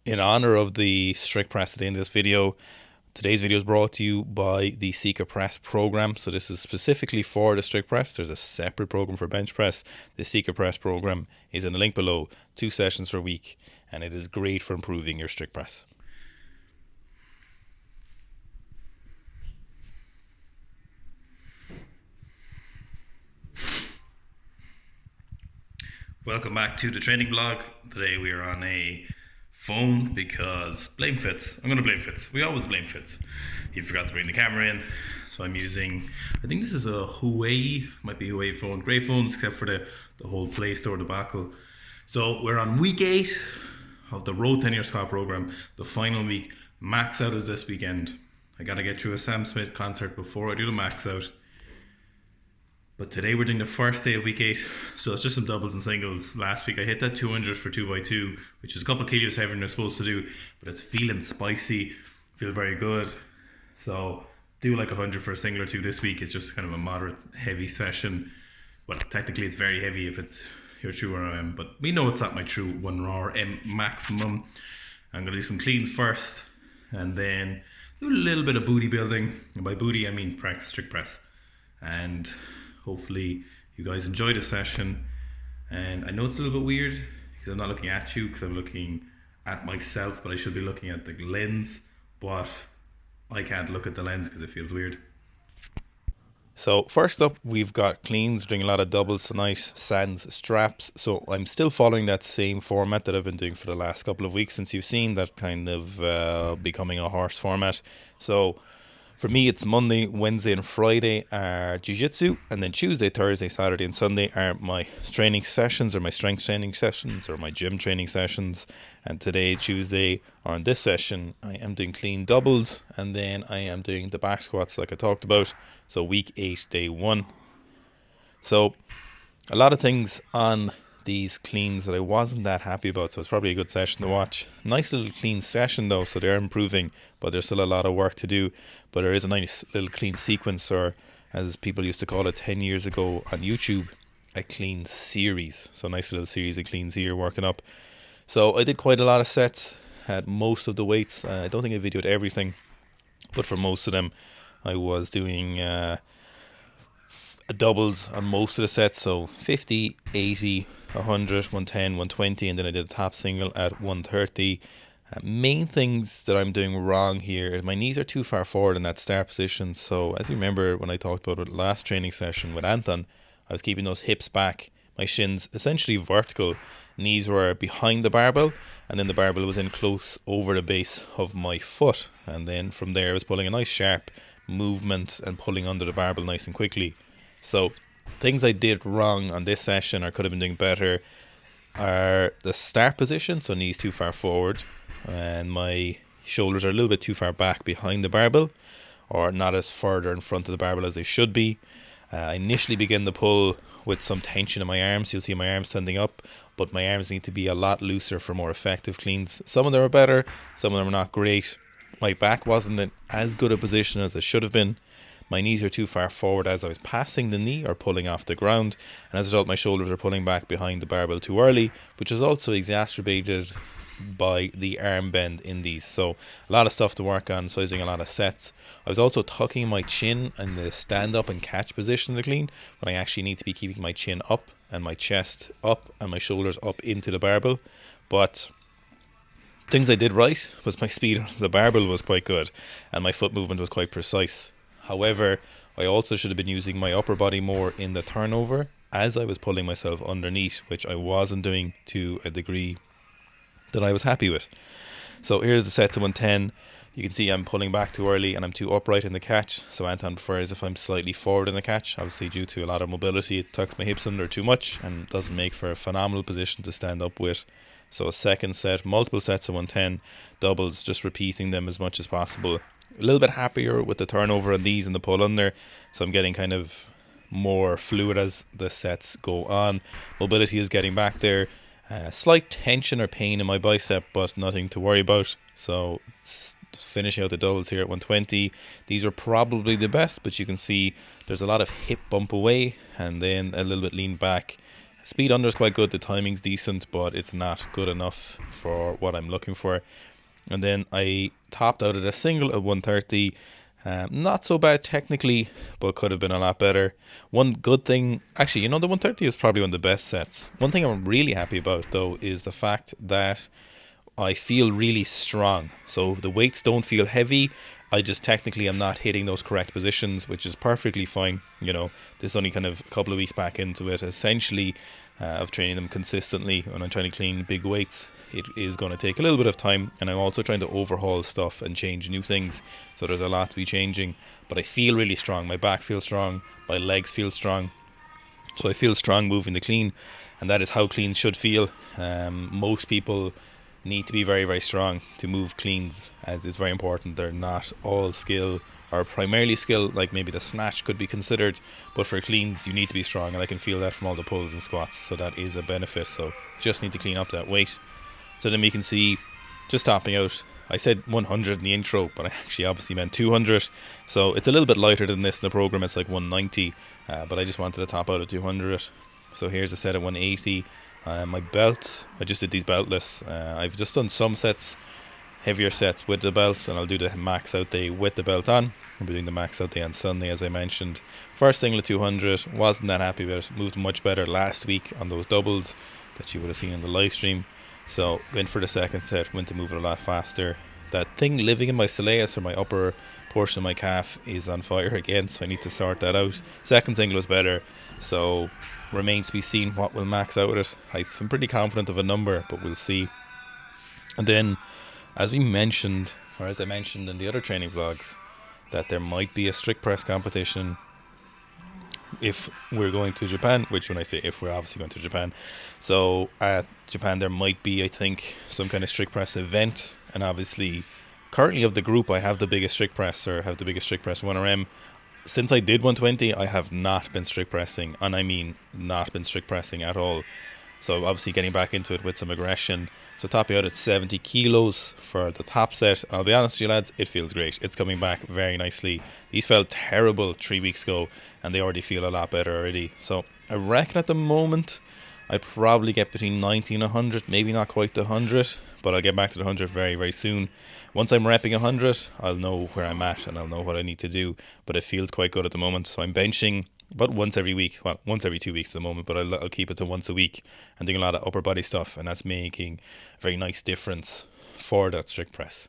In honor of the strict press at the end of this video, today's video is brought to you by the Seeker Press program. So this is specifically for the strict press. There's a separate program for bench press. The Seeker Press program is in the link below. 2 sessions per week, and it is great for improving your strict press. Welcome back to the training blog. Today we are on a phone because blame Fitz. I'm going to blame Fitz. We always blame Fitz. He forgot to bring the camera in. So I'm using, I think this is a Huawei, might be a Huawei phone. Great phones except for the whole Play Store debacle. So we're on week 8 of the Road 10 Year Squat program. The final week. Max out is this weekend. I got to get through a Sam Smith concert before I do the max out. But today we're doing the first day of week 8, so it's just some doubles and singles. Last week I hit that 200 for 2x2, which is a couple of kilos heavier than I'm supposed to do, but it's feeling spicy, feel very good. So do like 100 for a single or two this week. It's just kind of a moderate heavy session. Well, technically it's very heavy if it's your true RM, but we know it's not my true 1 raw M maximum. I'm going to do some cleans first, and then do a little bit of booty building. And by booty I mean strict press. And hopefully you guys enjoy the session. And I know it's a little bit weird because I'm not looking at you, because I'm looking at myself, but I should be looking at the lens, but I can't look at the lens because it feels weird. So first up, we've got cleans, doing a lot of doubles tonight, sans straps. So I'm still following that same format that I've been doing for the last couple of weeks, since you've seen that kind of becoming a horse format. So for me, it's Monday, Wednesday and Friday are jiu-jitsu, and then Tuesday, Thursday, Saturday and Sunday are my training sessions, or my strength training sessions, or my gym training sessions. And today, Tuesday, or in this session, I am doing clean doubles, and then I am doing the back squats like I talked about. So week 8, day 1. So a lot of things on these cleans that I wasn't that happy about, so it's probably a good session to watch. Nice little clean session though, so they're improving, but there's still a lot of work to do. But there is a nice little clean sequence, or as people used to call it 10 years ago on YouTube, a clean series. So nice little series of cleans here working up. So I did quite a lot of sets at most of the weights. I don't think I videoed everything, but for most of them I was doing doubles on most of the sets. So 50, 80, 100, 110, 120, and then I did a top single at 130. Main things that I'm doing wrong here is my knees are too far forward in that start position. So as you remember when I talked about it last training session with Anton, I was keeping those hips back, my shins essentially vertical, knees were behind the barbell, and then the barbell was in close over the base of my foot, and then from there I was pulling a nice sharp movement and pulling under the barbell nice and quickly. So things I did wrong on this session, or could have been doing better, are the start position, so knees too far forward, and my shoulders are a little bit too far back behind the barbell, or not as further in front of the barbell as they should be. I initially begin the pull with some tension in my arms. You'll see my arms standing up, but my arms need to be a lot looser for more effective cleans. Some of them are better, some of them are not great. My back wasn't in as good a position as it should have been. My knees are too far forward as I was passing the knee or pulling off the ground, and as a result my shoulders are pulling back behind the barbell too early, which is also exacerbated by the arm bend in these. So a lot of stuff to work on, so I was doing a lot of sets. I was also tucking my chin in the stand up and catch position of the clean, when I actually need to be keeping my chin up and my chest up and my shoulders up into the barbell. But things I did right was my speed on the barbell was quite good, and my foot movement was quite precise. However, I also should have been using my upper body more in the turnover as I was pulling myself underneath, which I wasn't doing to a degree that I was happy with. So here's the set to 110. You can see I'm pulling back too early and I'm too upright in the catch. So Anton prefers if I'm slightly forward in the catch. Obviously due to a lot of mobility, it tucks my hips under too much and doesn't make for a phenomenal position to stand up with. So a second set, multiple sets of 110, doubles, just repeating them as much as possible. A little bit happier with the turnover on these and the pull under, so I'm getting kind of more fluid as the sets go on. Mobility is getting back there. Slight tension or pain in my bicep, but nothing to worry about. So finishing out the doubles here at 120. These are probably the best, but you can see there's a lot of hip bump away and then a little bit lean back. Speed under is quite good, the timing's decent, but it's not good enough for what I'm looking for. And then I topped out at a single at 130. Not so bad technically, but could have been a lot better. One good thing, actually, the 130 is probably one of the best sets. One thing I'm really happy about, though, is the fact that I feel really strong. So the weights don't feel heavy. I just technically am not hitting those correct positions, which is perfectly fine. This is only kind of a couple of weeks back into it, essentially, of training them consistently. When I'm trying to clean big weights, it is going to take a little bit of time, and I'm also trying to overhaul stuff and change new things. So there's a lot to be changing, but I feel really strong. My back feels strong, my legs feel strong. So I feel strong moving the clean, and that is how clean should feel. Most people need to be very, very strong to move cleans, as it's very important. They're not all skill, or primarily skill, like maybe the snatch could be considered, but for cleans you need to be strong, and I can feel that from all the pulls and squats, so that is a benefit. So just need to clean up that weight. So then we can see, just topping out, I said 100 in the intro, but I actually obviously meant 200, so it's a little bit lighter than this in the program. It's like 190, but I just wanted to top out at 200. So here's a set at 180. My belt, I just did these beltless. I've just done some sets, heavier sets with the belts, and I'll do the max out day with the belt on. I'll be doing the max out day on Sunday, as I mentioned. First single at 200, wasn't that happy with it. Moved much better last week on those doubles that you would have seen in the live stream. So went for the second set, went to move it a lot faster. That thing living in my soleus, or my upper portion of my calf, is on fire again, so I need to sort that out. Second single was better, so remains to be seen what will max out with it. I'm pretty confident of a number, but we'll see. And then, as I mentioned in the other training vlogs, that there might be a strict press competition if we're going to Japan, which when I say if, we're obviously going to Japan. So at Japan there might be, I think, some kind of strict press event, and obviously currently of the group I have the biggest strict press, or have the biggest strict press 1RM. Since I did 120, I have not been strict pressing, and I mean not been strict pressing at all. So obviously getting back into it with some aggression. So topping out at 70 kilos for the top set. I'll be honest with you lads, it feels great. It's coming back very nicely. These felt terrible 3 weeks ago, and they already feel a lot better already. So I reckon at the moment I'd probably get between 90 and 100, maybe not quite the 100, but I'll get back to the 100 very, very soon. Once I'm repping 100, I'll know where I'm at, and I'll know what I need to do, but it feels quite good at the moment. So I'm benching about once every week, well, once every 2 weeks at the moment, but I'll keep it to once a week, and doing a lot of upper body stuff, and that's making a very nice difference for that strict press.